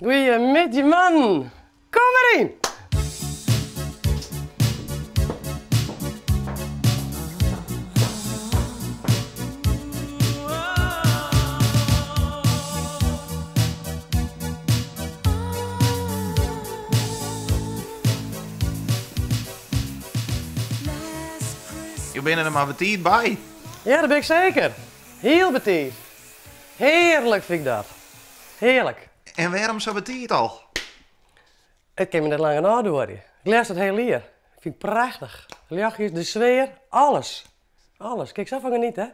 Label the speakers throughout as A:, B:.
A: Goeiemiddag, man. Kom erin.
B: Je bent er maar betiet bij.
A: Ja, dat ben ik zeker. Heel betief. Heerlijk vind ik dat. Heerlijk.
B: En waarom zo betiet al?
A: Het kan me net langer nadoen. Ik lees het heel leer. Ik vind het prachtig. De lichtjes, de sfeer, alles. Alles. Kijk, zo van genieten, hè.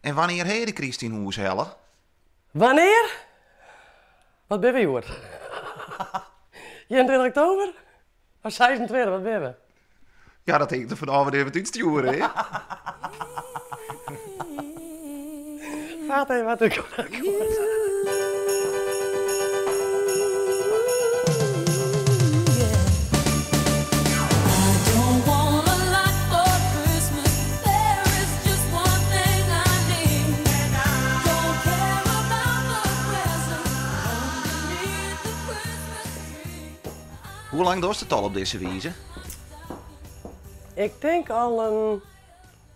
B: En wanneer heet de Christine Hoes helle?
A: Wanneer? Wat ben we, Joert? 21 oktober? Of 26, wat ben we?
B: Ja, dat hangt er vanaf wanneer we het uitsturen, hè?
A: Gaat even wat ik
B: Hoe lang doet het al op deze wijze?
A: Ik denk al een...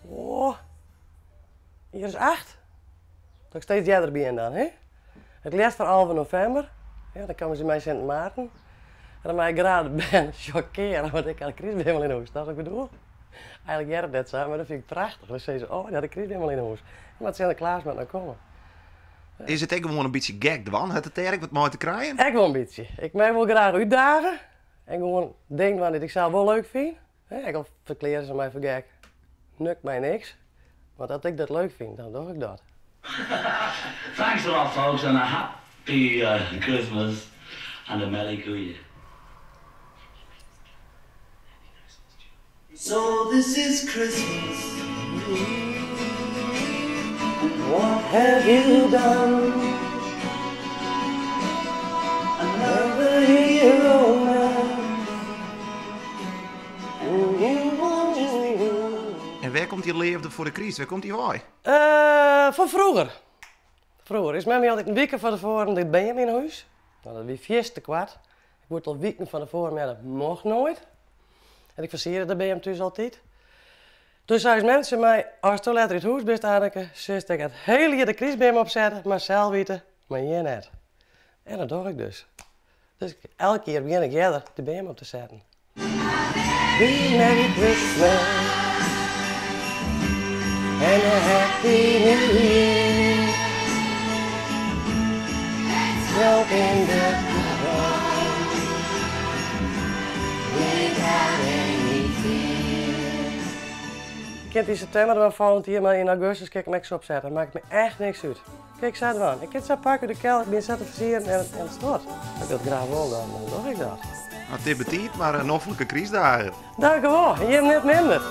A: Oh, hier is 8. Dat ik steeds jij erbij in dan, hè? Het laatst van 11 november. Ja, dan komen ze mij Sint Maarten. En dan mij graden ben chockeren, want ik had de kriis helemaal in huis. Dat wat ik bedoel. Eigenlijk jij het net zo, maar dat vind ik prachtig. Dan zeggen ze, oh ja, de kriis helemaal in huis. Maar het Sinterklaas met naar komen.
B: Is het ook gewoon een beetje gek, dan? Het het erg wat mooi te krijgen?
A: Ik wel een beetje. Ik mij wel graag uitdagen. En gewoon denk wat ik zelf wel leuk vind. Ik al verkleren ze mij voor gek. Nukt mij niks. Want als ik dat leuk vind, dan doe ik dat.
C: Thanks a lot, folks, and a happy Christmas and a Merry New
D: So this is Christmas.
A: What have you done? Another hero now.
B: En waar komt die leefde voor de crisis? Waar komt die bij?
A: Van vroeger. Vroeger is mij altijd een week van tevoren dat ben je in huis. Nou, dat wie 4:15. Ik word al weken van tevoren, maar dat mocht nooit. En ik versierde dat ben je hem dus altijd. Dus zei mensen mij, als je later in het huis bent, Anneke, zus ik het hele jaar de kriesbeam opzetten, maar zelf weten, maar jij net. En dat doe ik dus. Dus elke keer begin ik eerder de beam op te zetten. Merry Christmas and a Happy New Year. Welcome back to Ik kan in september dan volgend jaar, maar in augustus kan ik niks opzetten. Dat maakt me echt niks uit. Kijk, zet wel. Ik kan het zo pakken, de kelk, ik ben zet te versieren en het stort. Ik wil het graag wel dan doe ik dat.
B: Nou, het is betiet, maar een hoffelijke crisis dagen.
A: Dank u wel, je hebt net minder.